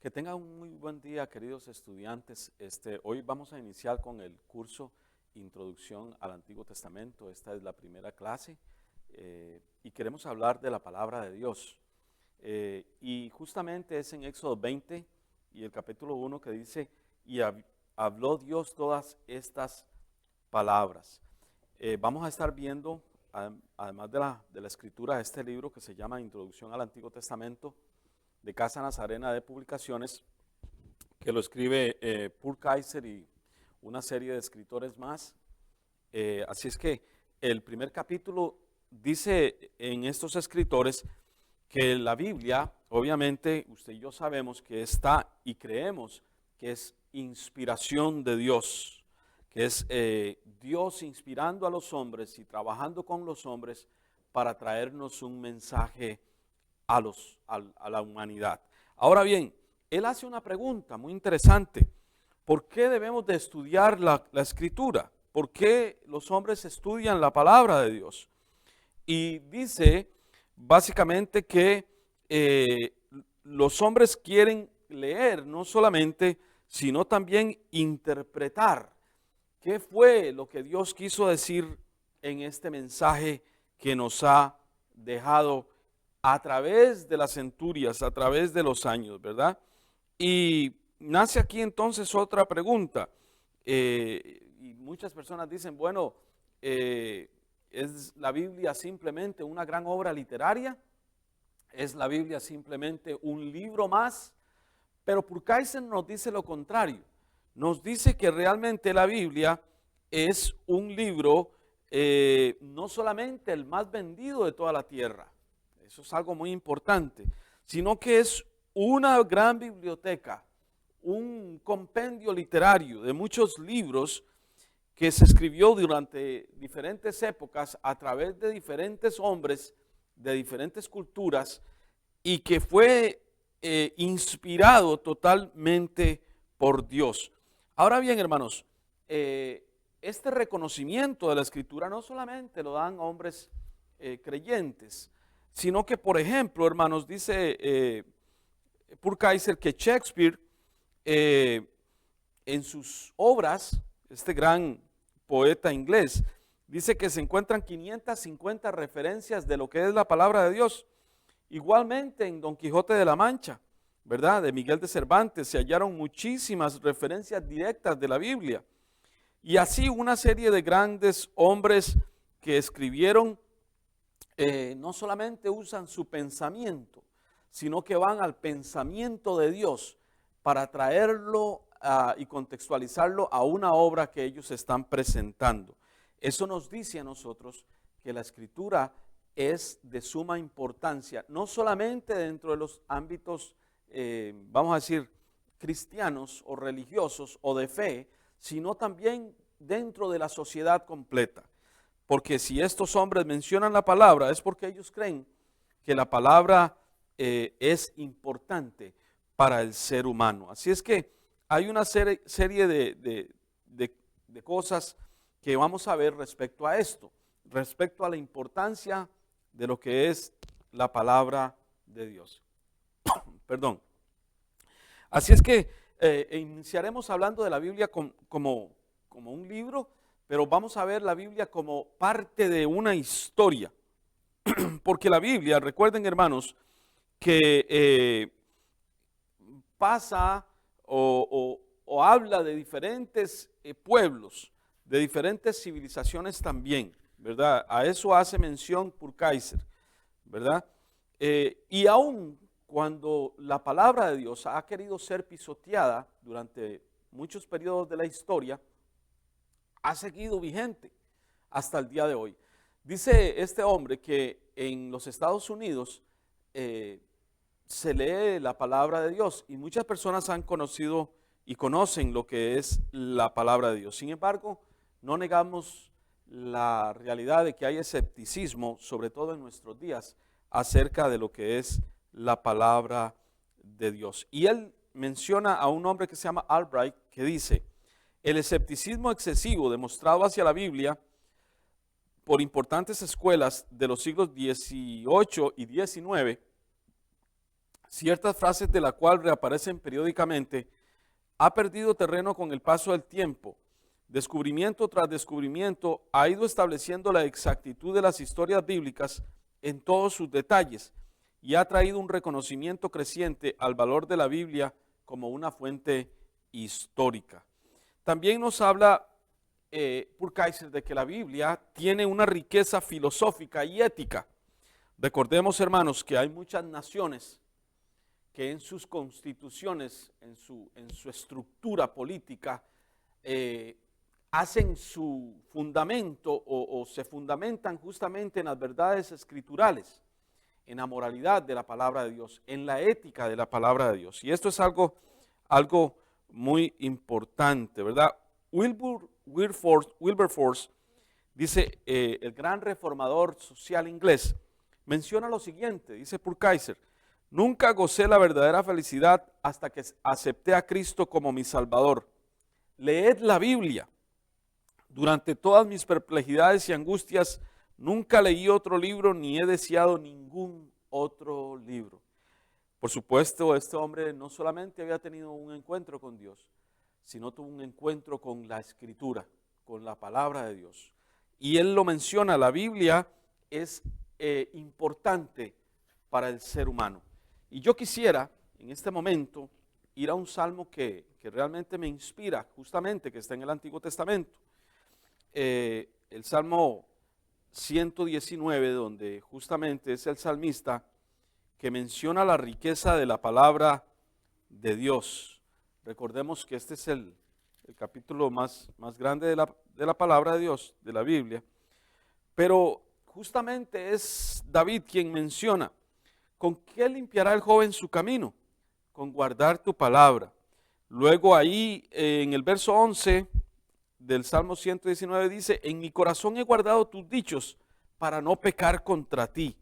Que tengan un muy buen día, queridos estudiantes. Hoy vamos a iniciar con el curso Introducción al Antiguo Testamento. Esta es la primera clase y queremos hablar de la palabra de Dios. Y justamente es en Éxodo 20 y el capítulo 1 que dice, y habló Dios todas estas palabras. Vamos a estar viendo, además de la escritura, este libro que se llama Introducción al Antiguo Testamento, de Casa Nazarena de Publicaciones, que lo escribe Purkaiser y una serie de escritores más. Así es que el primer capítulo dice en estos escritores que la Biblia, obviamente usted y yo sabemos que está y creemos que es inspiración de Dios, que es Dios inspirando a los hombres y trabajando con los hombres para traernos un mensaje a la humanidad. Ahora bien, él hace una pregunta muy interesante. ¿Por qué debemos de estudiar la escritura? ¿Por qué los hombres estudian la palabra de Dios? Y dice básicamente que los hombres quieren leer no solamente, sino también interpretar qué fue lo que Dios quiso decir en este mensaje que nos ha dejado a través de las centurias, a través de los años, ¿verdad? Y nace aquí entonces otra pregunta. Y muchas personas dicen, bueno, ¿es la Biblia simplemente una gran obra literaria? ¿Es la Biblia simplemente un libro más? Pero Purkaiser nos dice lo contrario. Nos dice que realmente la Biblia es un libro no solamente el más vendido de toda la tierra, eso es algo muy importante, sino que es una gran biblioteca, un compendio literario de muchos libros que se escribió durante diferentes épocas a través de diferentes hombres, de diferentes culturas, y que fue inspirado totalmente por Dios. Ahora bien, hermanos, este reconocimiento de la Escritura no solamente lo dan hombres creyentes, sino que, por ejemplo, hermanos, dice Purkaiser que Shakespeare en sus obras, este gran poeta inglés, dice que se encuentran 550 referencias de lo que es la palabra de Dios. Igualmente en Don Quijote de la Mancha, ¿verdad? De Miguel de Cervantes se hallaron muchísimas referencias directas de la Biblia. Y así una serie de grandes hombres que escribieron no solamente usan su pensamiento, sino que van al pensamiento de Dios para traerlo y contextualizarlo a una obra que ellos están presentando. Eso nos dice a nosotros que la escritura es de suma importancia, no solamente dentro de los ámbitos, vamos a decir, cristianos o religiosos o de fe, sino también dentro de la sociedad completa. Porque si estos hombres mencionan la palabra es porque ellos creen que la palabra es importante para el ser humano. Así es que hay una serie de cosas que vamos a ver respecto a esto, respecto a la importancia de lo que es la palabra de Dios. Perdón. Así es que iniciaremos hablando de la Biblia como un libro, pero vamos a ver la Biblia como parte de una historia. Porque la Biblia, recuerden hermanos, que pasa o habla de diferentes pueblos, de diferentes civilizaciones también, ¿verdad? A eso hace mención Purkaiser, ¿verdad? Y aún cuando la palabra de Dios ha querido ser pisoteada durante muchos periodos de la historia, ha seguido vigente hasta el día de hoy. Dice este hombre que en los Estados Unidos se lee la palabra de Dios y muchas personas han conocido y conocen lo que es la palabra de Dios. Sin embargo, no negamos la realidad de que hay escepticismo, sobre todo en nuestros días, acerca de lo que es la palabra de Dios. Y él menciona a un hombre que se llama Albright, que dice: el escepticismo excesivo demostrado hacia la Biblia por importantes escuelas de los siglos XVIII y XIX ciertas frases de la cual reaparecen periódicamente, ha perdido terreno con el paso del tiempo. Descubrimiento tras descubrimiento ha ido estableciendo la exactitud de las historias bíblicas en todos sus detalles y ha traído un reconocimiento creciente al valor de la Biblia como una fuente histórica. También nos habla Purkaiser de que la Biblia tiene una riqueza filosófica y ética. Recordemos, hermanos, que hay muchas naciones que en sus constituciones, en su estructura política, hacen su fundamento o se fundamentan justamente en las verdades escriturales, en la moralidad de la palabra de Dios, en la ética de la palabra de Dios. Y esto es algo muy importante, ¿verdad? Wilberforce dice, el gran reformador social inglés, menciona lo siguiente, dice Purkaiser: nunca gocé la verdadera felicidad hasta que acepté a Cristo como mi Salvador. Leed la Biblia. Durante todas mis perplejidades y angustias, nunca leí otro libro ni he deseado ningún otro libro. Por supuesto, este hombre no solamente había tenido un encuentro con Dios, sino tuvo un encuentro con la Escritura, con la palabra de Dios. Y él lo menciona, la Biblia es importante para el ser humano. Y yo quisiera en este momento ir a un salmo que realmente me inspira, justamente, que está en el Antiguo Testamento. El Salmo 119, donde justamente es el salmista que menciona la riqueza de la palabra de Dios. Recordemos que este es el capítulo más grande de la palabra de Dios, de la Biblia. Pero justamente es David quien menciona: ¿con qué limpiará el joven su camino? Con guardar tu palabra. Luego ahí en el verso 11 del Salmo 119 dice: en mi corazón he guardado tus dichos para no pecar contra ti.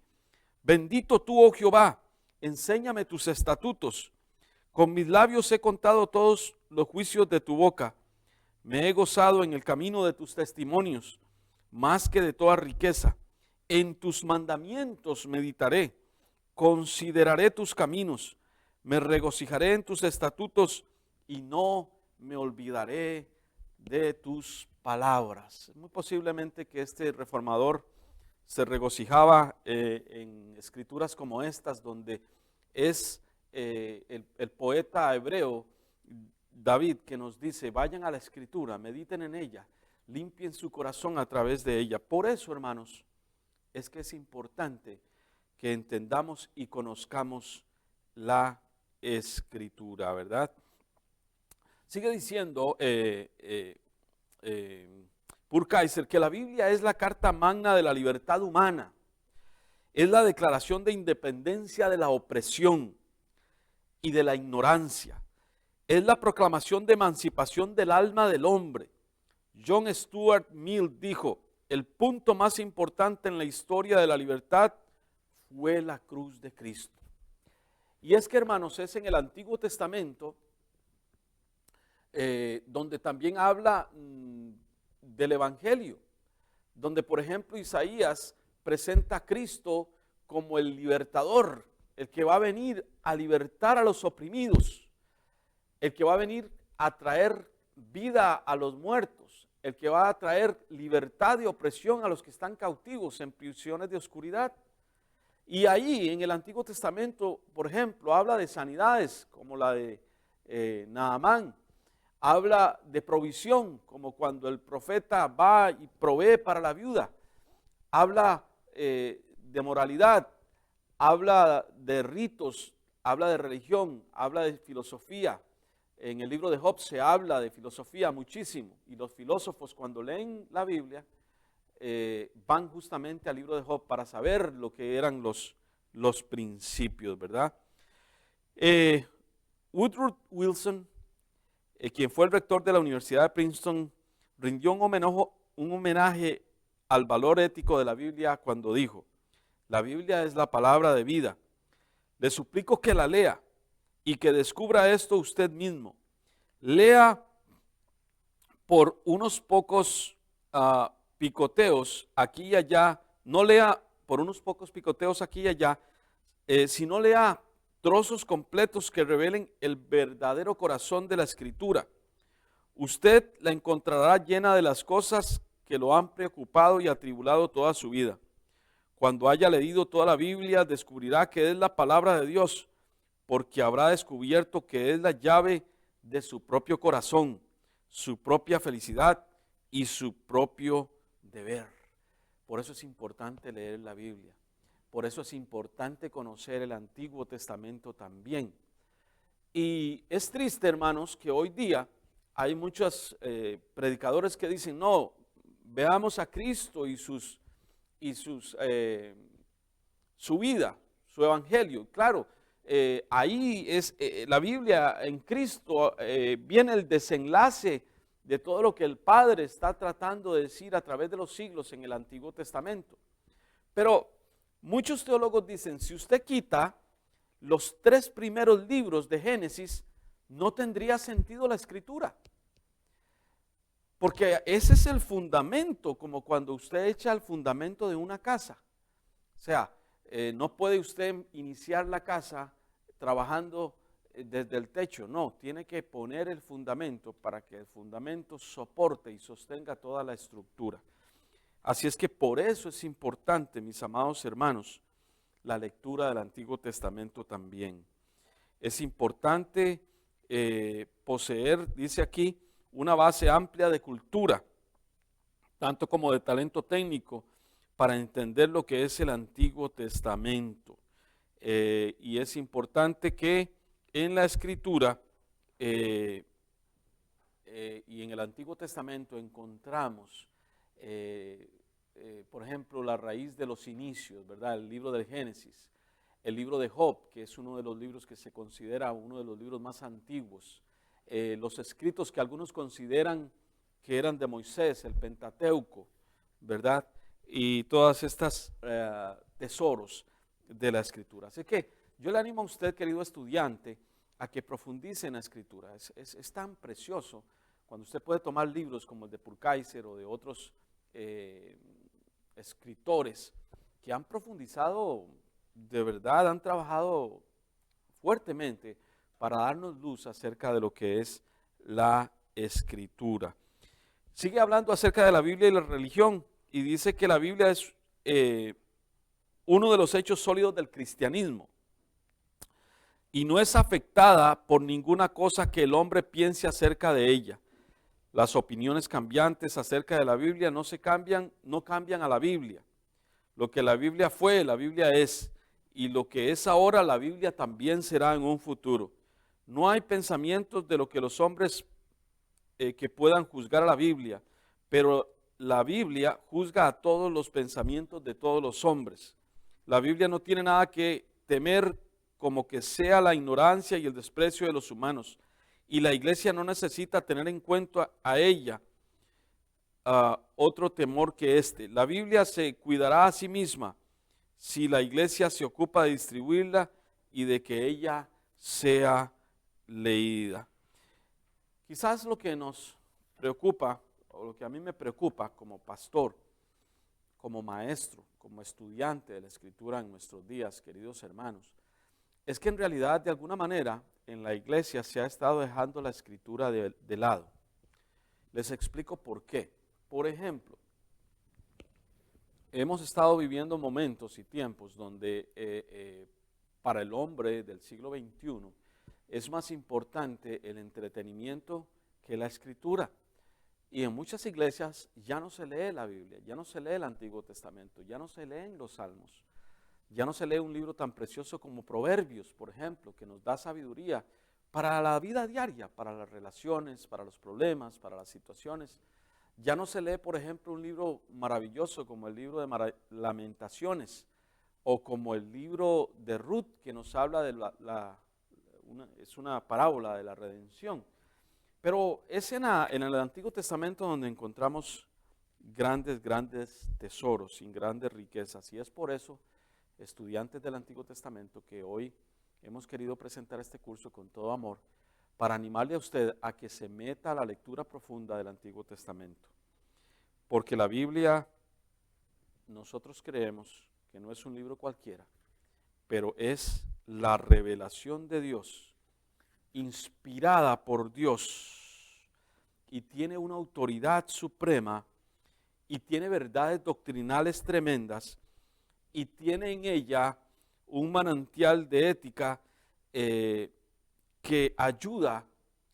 Bendito tú, oh Jehová, enséñame tus estatutos. Con mis labios he contado todos los juicios de tu boca. Me he gozado en el camino de tus testimonios, más que de toda riqueza. En tus mandamientos meditaré, consideraré tus caminos, me regocijaré en tus estatutos y no me olvidaré de tus palabras. Muy posiblemente que este reformador se regocijaba en escrituras como estas, donde es el poeta hebreo David que nos dice: vayan a la escritura, mediten en ella, limpien su corazón a través de ella. Por eso, hermanos, es que es importante que entendamos y conozcamos la escritura, ¿verdad? Sigue diciendo Purkaiser que la Biblia es la carta magna de la libertad humana, es la declaración de independencia de la opresión y de la ignorancia, es la proclamación de emancipación del alma del hombre. John Stuart Mill dijo: el punto más importante en la historia de la libertad fue la cruz de Cristo. Y es que, hermanos, es en el Antiguo Testamento donde también habla del Evangelio, donde por ejemplo Isaías presenta a Cristo como el libertador, el que va a venir a libertar a los oprimidos, el que va a venir a traer vida a los muertos, el que va a traer libertad de opresión a los que están cautivos en prisiones de oscuridad. Y ahí en el Antiguo Testamento, por ejemplo, habla de sanidades como la de Naamán. Habla de provisión, como cuando el profeta va y provee para la viuda. Habla de moralidad, habla de ritos, habla de religión, habla de filosofía. En el libro de Job se habla de filosofía muchísimo, y los filósofos, cuando leen la Biblia, van justamente al libro de Job para saber lo que eran los principios, ¿verdad? Woodrow Wilson, quien fue el rector de la Universidad de Princeton, rindió un homenaje al valor ético de la Biblia cuando dijo: la Biblia es la palabra de vida. Le suplico que la lea y que descubra esto usted mismo. Lea por unos pocos picoteos aquí y allá, no lea por unos pocos picoteos aquí y allá, sino lea trozos completos que revelen el verdadero corazón de la Escritura. Usted la encontrará llena de las cosas que lo han preocupado y atribulado toda su vida. Cuando haya leído toda la Biblia, descubrirá que es la palabra de Dios, porque habrá descubierto que es la llave de su propio corazón, su propia felicidad y su propio deber. Por eso es importante leer la Biblia. Por eso es importante conocer el Antiguo Testamento también. Y es triste, hermanos, que hoy día hay muchos predicadores que dicen, no, veamos a Cristo y su vida, su evangelio. Claro, ahí es la Biblia, en Cristo viene el desenlace de todo lo que el Padre está tratando de decir a través de los siglos en el Antiguo Testamento. Pero muchos teólogos dicen, si usted quita los 3 primeros libros de Génesis, no tendría sentido la Escritura. Porque ese es el fundamento, como cuando usted echa el fundamento de una casa. O sea, no puede usted iniciar la casa trabajando desde el techo, no, tiene que poner el fundamento para que el fundamento soporte y sostenga toda la estructura. Así es que por eso es importante, mis amados hermanos, la lectura del Antiguo Testamento también. Es importante poseer, dice aquí, una base amplia de cultura, tanto como de talento técnico, para entender lo que es el Antiguo Testamento. Y es importante que en la Escritura y en el Antiguo Testamento encontramos, por ejemplo, la raíz de los inicios, ¿verdad? El libro del Génesis, el libro de Job, que es uno de los libros que se considera uno de los libros más antiguos, los escritos que algunos consideran que eran de Moisés, el Pentateuco, ¿verdad? Y todas estas tesoros de la Escritura. Así que yo le animo a usted, querido estudiante, a que profundice en la Escritura. Es tan precioso cuando usted puede tomar libros como el de Purkaiser o de otros escritores que han profundizado de verdad, han trabajado fuertemente para darnos luz acerca de lo que es la Escritura. Sigue hablando acerca de la Biblia y la religión y dice que la Biblia es uno de los hechos sólidos del cristianismo y no es afectada por ninguna cosa que el hombre piense acerca de ella. Las opiniones cambiantes acerca de la Biblia no cambian a la Biblia. Lo que la Biblia fue, la Biblia es, y lo que es ahora, la Biblia también será en un futuro. No hay pensamientos de lo que los hombres que puedan juzgar a la Biblia, pero la Biblia juzga a todos los pensamientos de todos los hombres. La Biblia no tiene nada que temer como que sea la ignorancia y el desprecio de los humanos. Y la iglesia no necesita tener en cuenta a ella otro temor que este. La Biblia se cuidará a sí misma si la iglesia se ocupa de distribuirla y de que ella sea leída. Quizás lo que nos preocupa, o lo que a mí me preocupa como pastor, como maestro, como estudiante de la Escritura en nuestros días, queridos hermanos, es que en realidad de alguna manera en la iglesia se ha estado dejando la Escritura de lado. Les explico por qué. Por ejemplo, hemos estado viviendo momentos y tiempos donde para el hombre del siglo XXI es más importante el entretenimiento que la Escritura. Y en muchas iglesias ya no se lee la Biblia, ya no se lee el Antiguo Testamento, ya no se leen los Salmos, ya no se lee un libro tan precioso como Proverbios, por ejemplo, que nos da sabiduría para la vida diaria, para las relaciones, para los problemas, para las situaciones. Ya no se lee, por ejemplo, un libro maravilloso como el libro de Lamentaciones o como el libro de Ruth, que nos habla de es una parábola de la redención. Pero es en el Antiguo Testamento donde encontramos grandes tesoros y grandes riquezas. Y es por eso, estudiantes del Antiguo Testamento, que hoy hemos querido presentar este curso con todo amor, para animarle a usted a que se meta a la lectura profunda del Antiguo Testamento. Porque la Biblia, nosotros creemos que no es un libro cualquiera, pero es la revelación de Dios, inspirada por Dios, y tiene una autoridad suprema, y tiene verdades doctrinales tremendas, y tiene en ella un manantial de ética que ayuda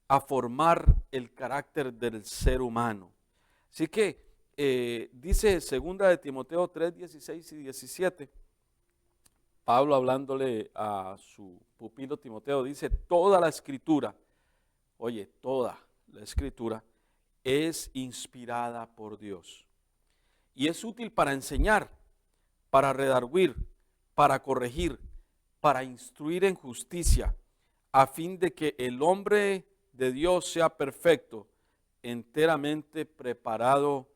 a formar el carácter del ser humano. Así que dice 2 de Timoteo 3, 16 y 17, Pablo hablándole a su pupilo Timoteo, dice, toda la escritura, oye, toda la escritura es inspirada por Dios y es útil para enseñar, para redarguir, para corregir, para instruir en justicia, a fin de que el hombre de Dios sea perfecto, enteramente preparado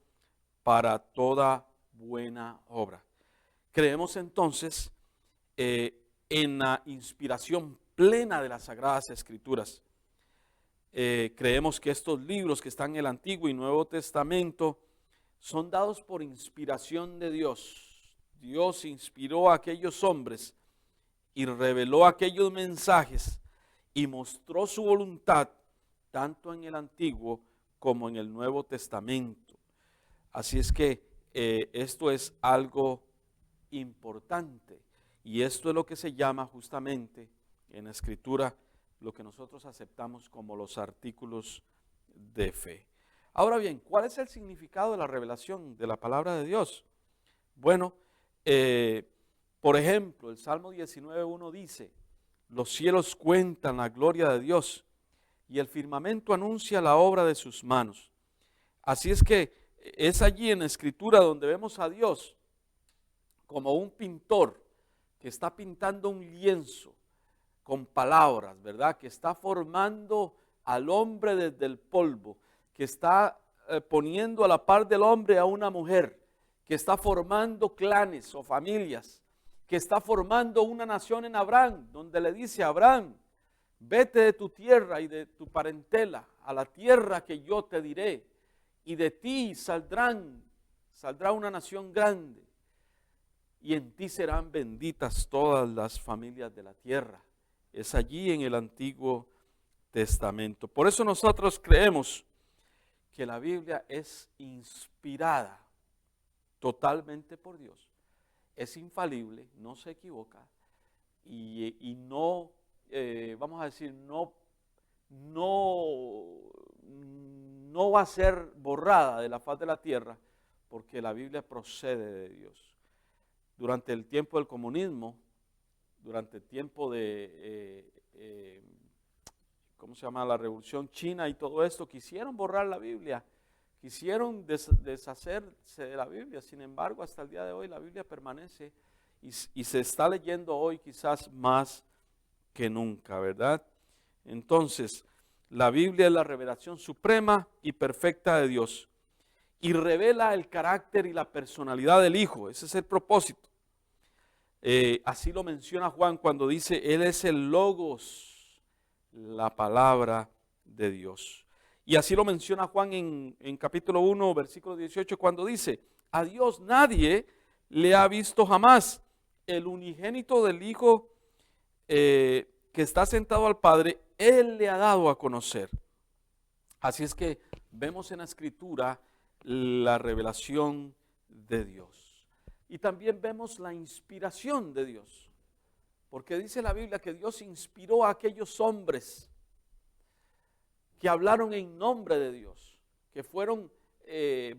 para toda buena obra. Creemos entonces en la inspiración plena de las Sagradas Escrituras. Creemos que estos libros que están en el Antiguo y Nuevo Testamento son dados por inspiración de Dios. Dios inspiró a aquellos hombres y reveló aquellos mensajes y mostró su voluntad tanto en el Antiguo como en el Nuevo Testamento. Así es que esto es algo importante y esto es lo que se llama justamente en la Escritura lo que nosotros aceptamos como los artículos de fe. Ahora bien, ¿cuál es el significado de la revelación de la palabra de Dios? Bueno, por ejemplo, el Salmo 19:1 dice, los cielos cuentan la gloria de Dios y el firmamento anuncia la obra de sus manos. Así es que es allí en la Escritura donde vemos a Dios como un pintor que está pintando un lienzo con palabras, ¿verdad? Que está formando al hombre desde el polvo, que está poniendo a la par del hombre a una mujer, que está formando clanes o familias, que está formando una nación en Abraham, donde le dice a Abraham, vete de tu tierra y de tu parentela a la tierra que yo te diré, y de ti saldrá una nación grande, y en ti serán benditas todas las familias de la tierra. Es allí en el Antiguo Testamento. Por eso nosotros creemos que la Biblia es inspirada totalmente por Dios. Es infalible, no se equivoca y no, vamos a decir, no va a ser borrada de la faz de la tierra porque la Biblia procede de Dios. Durante el tiempo del comunismo, durante el tiempo de, ¿cómo se llama? La Revolución China y todo esto, quisieron borrar la Biblia, quisieron deshacerse de la Biblia. Sin embargo, hasta el día de hoy la Biblia permanece y se está leyendo hoy quizás más que nunca, ¿verdad? Entonces, la Biblia es la revelación suprema y perfecta de Dios y revela el carácter y la personalidad del Hijo. Ese es el propósito. Así lo menciona Juan cuando dice, Él es el Logos, la palabra de Dios. Y así lo menciona Juan en capítulo 1, versículo 18, cuando dice, a Dios nadie le ha visto jamás. El unigénito del Hijo que está sentado al Padre, Él le ha dado a conocer. Así es que vemos en la Escritura la revelación de Dios. Y también vemos la inspiración de Dios. Porque dice la Biblia que Dios inspiró a aquellos hombres que hablaron en nombre de Dios, que fueron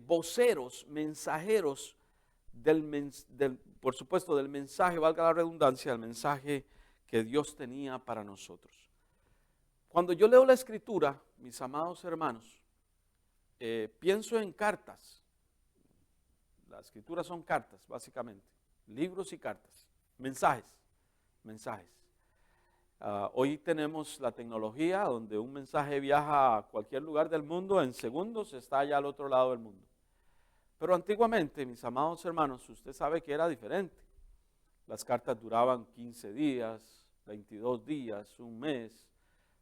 voceros, mensajeros por supuesto, del mensaje, valga la redundancia, el mensaje que Dios tenía para nosotros. Cuando yo leo la Escritura, mis amados hermanos, pienso en cartas. Las Escrituras son cartas, básicamente, libros y cartas, mensajes. Hoy tenemos la tecnología donde un mensaje viaja a cualquier lugar del mundo, en segundos está allá al otro lado del mundo. Pero antiguamente, mis amados hermanos, usted sabe que era diferente. Las cartas duraban 15 días, 22 días, un mes,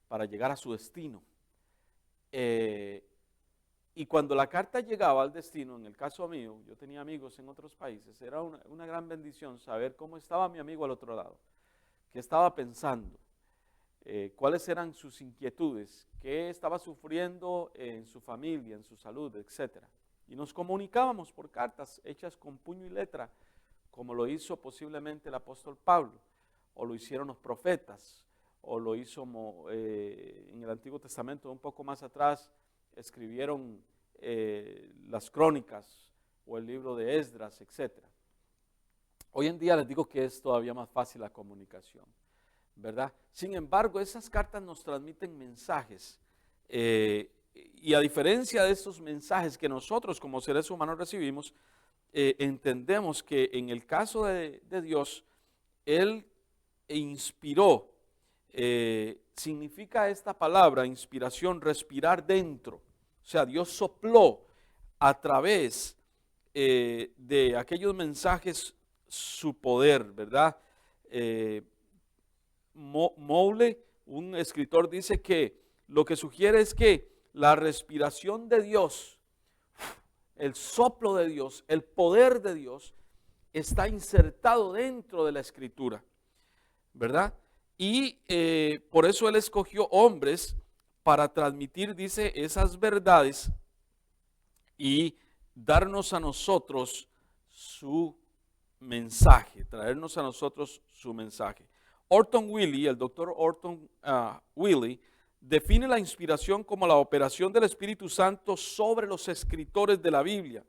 para llegar a su destino. Y cuando la carta llegaba al destino, en el caso mío, yo tenía amigos en otros países, era una gran bendición saber cómo estaba mi amigo al otro lado. qué estaba pensando, cuáles eran sus inquietudes, qué estaba sufriendo en su familia, en su salud, etc. Y nos comunicábamos por cartas hechas con puño y letra, como lo hizo posiblemente el apóstol Pablo, o lo hicieron los profetas, o lo hizo en el Antiguo Testamento, un poco más atrás, escribieron las crónicas o el libro de Esdras, etc. Hoy en día les digo que es todavía más fácil la comunicación, ¿verdad? Sin embargo, esas cartas nos transmiten mensajes, y a diferencia de estos mensajes que nosotros como seres humanos recibimos, entendemos que en el caso de Dios, Él inspiró, significa esta palabra, inspiración, respirar dentro. O sea, Dios sopló a través de aquellos mensajes su poder, ¿verdad? Moule, un escritor, dice que lo que sugiere es que la respiración de Dios, el soplo de Dios, el poder de Dios, está insertado dentro de la Escritura, ¿verdad? Y por eso Él escogió hombres para transmitir, dice, esas verdades y darnos a nosotros su mensaje, traernos a nosotros su mensaje. Orton Willie, el doctor Orton Willie, define la inspiración como la operación del Espíritu Santo sobre los escritores de la Biblia,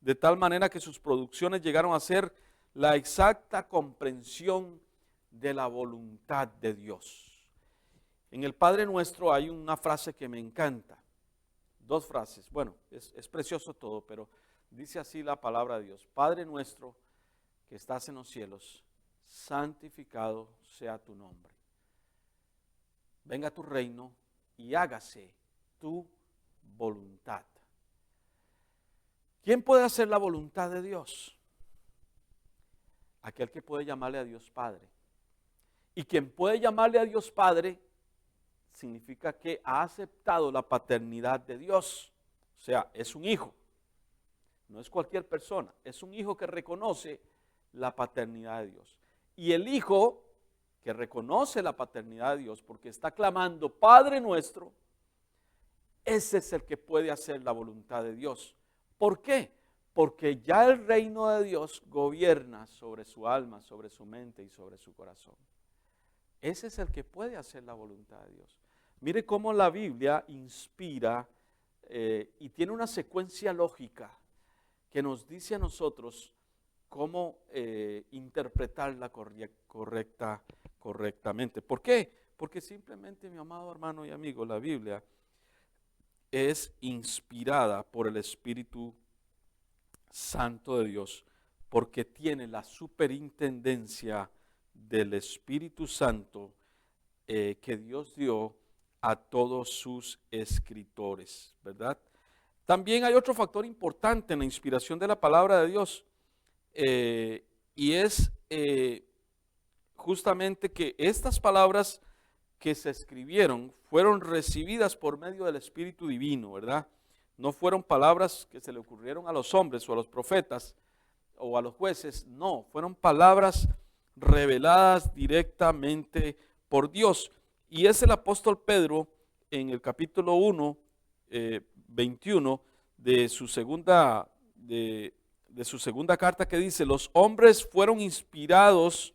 de tal manera que sus producciones llegaron a ser la exacta comprensión de la voluntad de Dios. En el Padre Nuestro hay una frase que me encanta, dos frases, bueno, es precioso todo, pero dice así la palabra de Dios: Padre nuestro que estás en los cielos, santificado sea tu nombre. Venga tu reino y hágase tu voluntad. ¿Quién puede hacer la voluntad de Dios? Aquel que puede llamarle a Dios Padre. Y quien puede llamarle a Dios Padre significa que ha aceptado la paternidad de Dios. O sea, es un hijo. No es cualquier persona. Es un hijo que reconoce la paternidad de Dios. Y el hijo que reconoce la paternidad de Dios porque está clamando Padre nuestro, ese es el que puede hacer la voluntad de Dios. ¿Por qué? Porque ya el reino de Dios gobierna sobre su alma, sobre su mente y sobre su corazón. Ese es el que puede hacer la voluntad de Dios. Mire cómo la Biblia inspira y tiene una secuencia lógica que nos dice a nosotros cómo interpretarla correctamente. ¿Por qué? Porque simplemente, mi amado hermano y amigo, la Biblia es inspirada por el Espíritu Santo de Dios, porque tiene la superintendencia del Espíritu Santo que Dios dio a todos sus escritores, ¿verdad? También hay otro factor importante en la inspiración de la palabra de Dios, y es justamente que estas palabras que se escribieron fueron recibidas por medio del Espíritu Divino, ¿verdad? No fueron palabras que se le ocurrieron a los hombres o a los profetas o a los jueces, no, fueron palabras reveladas directamente por Dios. Y es el apóstol Pedro en el capítulo 1, 21 de su segunda carta, que dice: los hombres fueron inspirados,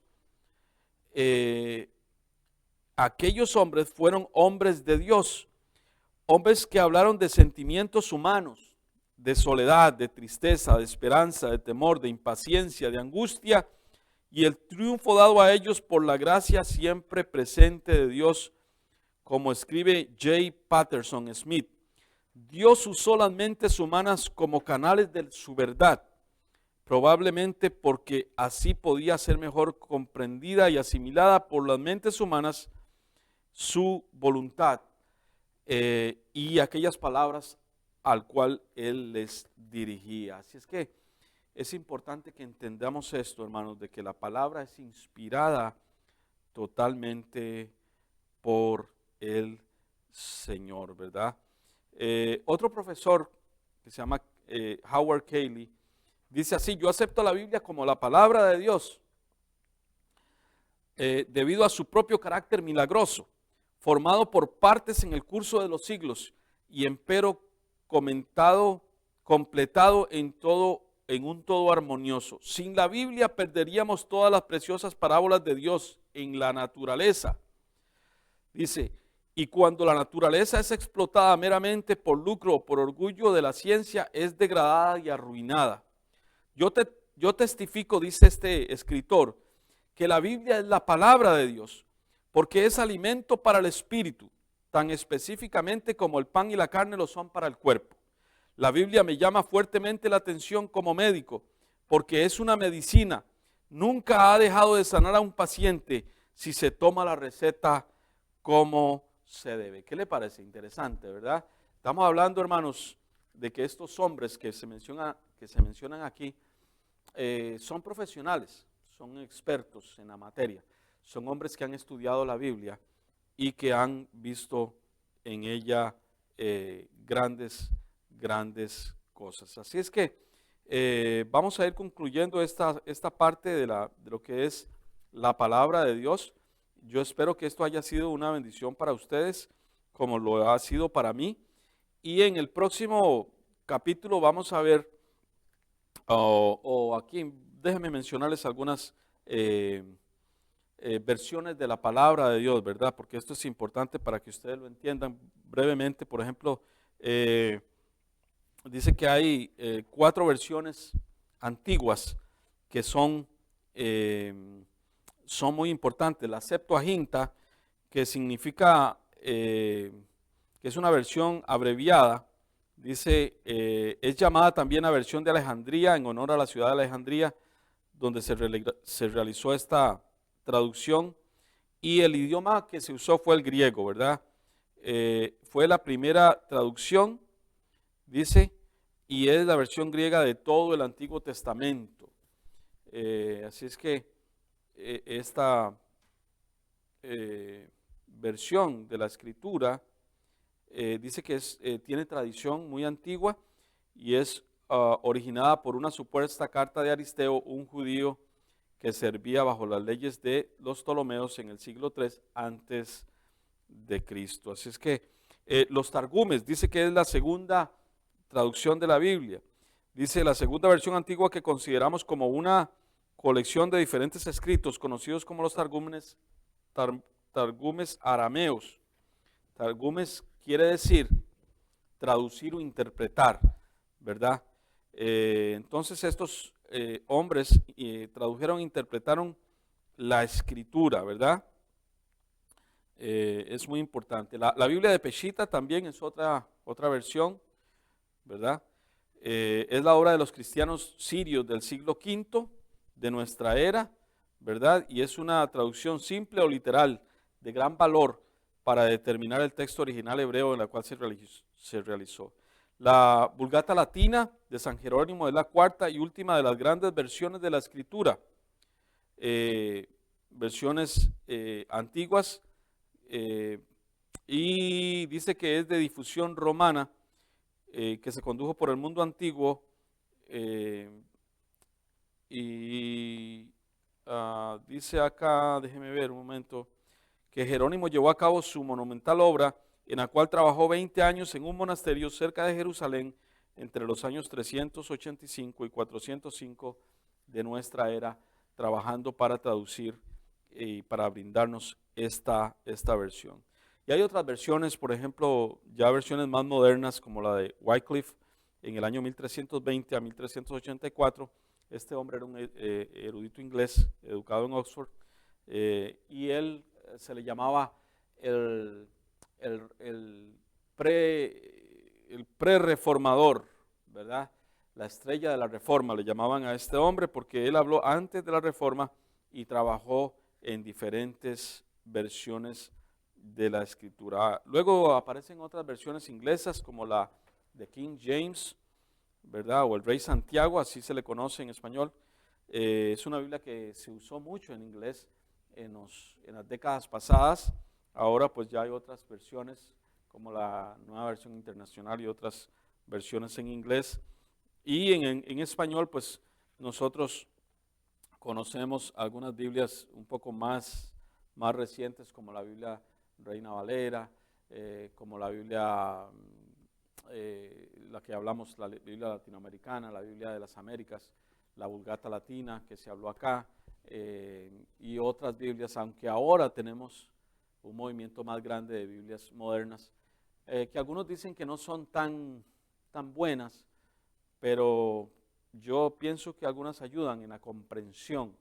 aquellos hombres fueron hombres de Dios, hombres que hablaron de sentimientos humanos, de soledad, de tristeza, de esperanza, de temor, de impaciencia, de angustia, y el triunfo dado a ellos por la gracia siempre presente de Dios, como escribe J. Patterson Smith. Dios usó las mentes humanas como canales de su verdad, probablemente porque así podía ser mejor comprendida y asimilada por las mentes humanas su voluntad y aquellas palabras al cual Él les dirigía. Así es que es importante que entendamos esto, hermanos, de que la palabra es inspirada totalmente por el Señor, ¿verdad? Otro profesor que se llama Howard Cayley dice así: yo acepto la Biblia como la palabra de Dios, debido a su propio carácter milagroso, formado por partes en el curso de los siglos y empero completado en un todo armonioso. Sin la Biblia perderíamos todas las preciosas parábolas de Dios en la naturaleza. Dice, y cuando la naturaleza es explotada meramente por lucro o por orgullo de la ciencia, es degradada y arruinada. Yo testifico, dice este escritor, que la Biblia es la palabra de Dios, porque es alimento para el espíritu, tan específicamente como el pan y la carne lo son para el cuerpo. La Biblia me llama fuertemente la atención como médico, porque es una medicina. Nunca ha dejado de sanar a un paciente si se toma la receta como se debe. ¿Qué le parece? Interesante, ¿verdad? Estamos hablando, hermanos, de que estos hombres que se mencionan aquí son profesionales, son expertos en la materia, son hombres que han estudiado la Biblia y que han visto en ella grandes cosas. Así es que vamos a ir concluyendo esta parte de lo que es la palabra de Dios. Yo espero que esto haya sido una bendición para ustedes, como lo ha sido para mí. Y en el próximo capítulo vamos a ver, aquí déjenme mencionarles algunas versiones de la palabra de Dios, ¿verdad? Porque esto es importante para que ustedes lo entiendan brevemente. Por ejemplo, dice que hay 4 versiones antiguas que son muy importantes. La Septuaginta, que significa, que es una versión abreviada, dice, es llamada también la versión de Alejandría en honor a la ciudad de Alejandría, donde se realizó esta traducción, y el idioma que se usó fue el griego, ¿verdad? Fue la primera traducción, dice, y es la versión griega de todo el Antiguo Testamento. Así es que esta versión de la Escritura dice que tiene tradición muy antigua y es originada por una supuesta carta de Aristeo, un judío que servía bajo las leyes de los Ptolomeos en el siglo III antes de Cristo. Así es que los Targumes, dice que es la segunda traducción de la Biblia. Dice la segunda versión antigua que consideramos como una colección de diferentes escritos conocidos como los Targumes arameos. Targumes quiere decir traducir o interpretar, ¿verdad? Entonces estos hombres tradujeron e interpretaron la escritura, ¿verdad? Es muy importante. La Biblia de Peshitta también es otra versión, ¿verdad? Es la obra de los cristianos sirios del siglo V de nuestra era, ¿verdad? Y es una traducción simple o literal de gran valor para determinar el texto original hebreo en la cual se realizó. La Vulgata Latina de San Jerónimo es la cuarta y última de las grandes versiones de la Escritura. Versiones antiguas, y dice que es de difusión romana, que se condujo por el mundo antiguo, y dice acá, déjeme ver un momento, que Jerónimo llevó a cabo su monumental obra, en la cual trabajó 20 años en un monasterio cerca de Jerusalén entre los años 385 y 405 de nuestra era, trabajando para traducir y para brindarnos esta versión. Y hay otras versiones, por ejemplo, ya versiones más modernas, como la de Wycliffe en el año 1320 a 1384. Este hombre era un erudito inglés, educado en Oxford, y él se le llamaba el pre-reformador, ¿verdad? La estrella de la reforma le llamaban a este hombre porque él habló antes de la reforma y trabajó en diferentes versiones de la escritura. Luego aparecen otras versiones inglesas como la de King James, ¿verdad? O el Rey Santiago, así se le conoce en español. Es una Biblia que se usó mucho en inglés en las décadas pasadas. Ahora pues ya hay otras versiones como la Nueva Versión Internacional y otras versiones en inglés. Y en español pues nosotros conocemos algunas Biblias un poco más recientes, como la Biblia Reina Valera, como la Biblia, la que hablamos, la Biblia latinoamericana, la Biblia de las Américas, la Vulgata Latina, que se habló acá, y otras Biblias, aunque ahora tenemos un movimiento más grande de Biblias modernas, que algunos dicen que no son tan buenas, pero yo pienso que algunas ayudan en la comprensión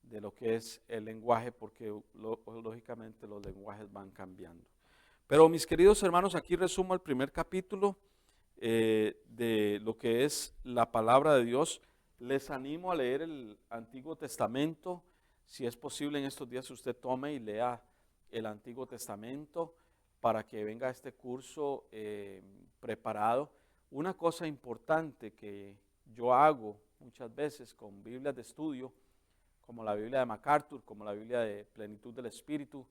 de lo que es el lenguaje, porque lógicamente los lenguajes van cambiando. Pero mis queridos hermanos, aquí resumo el primer capítulo de lo que es la palabra de Dios. Les animo a leer el Antiguo Testamento. Si es posible en estos días usted tome y lea el Antiguo Testamento para que venga este curso preparado. Una cosa importante que yo hago muchas veces con Biblias de estudio, como la Biblia de MacArthur, como la Biblia de Plenitud del Espíritu,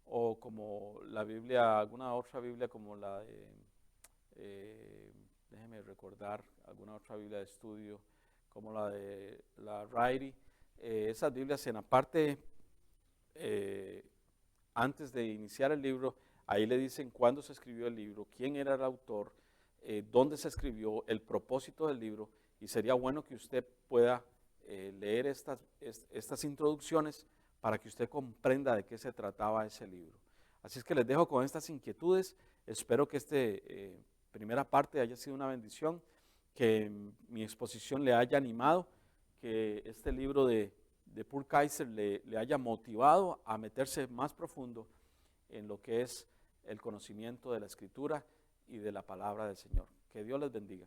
o como la Biblia, alguna otra Biblia como la de, déjeme recordar, alguna otra Biblia de estudio, como la de la Riley. Esas Biblias en la parte, antes de iniciar el libro, ahí le dicen cuándo se escribió el libro, quién era el autor, dónde se escribió, el propósito del libro, y sería bueno que usted pueda leer estas introducciones para que usted comprenda de qué se trataba ese libro. Así es que les dejo con estas inquietudes. Espero que esta primera parte haya sido una bendición, que mi exposición le haya animado, que este libro de Paul Kaiser le haya motivado a meterse más profundo en lo que es el conocimiento de la Escritura y de la palabra del Señor. Que Dios les bendiga.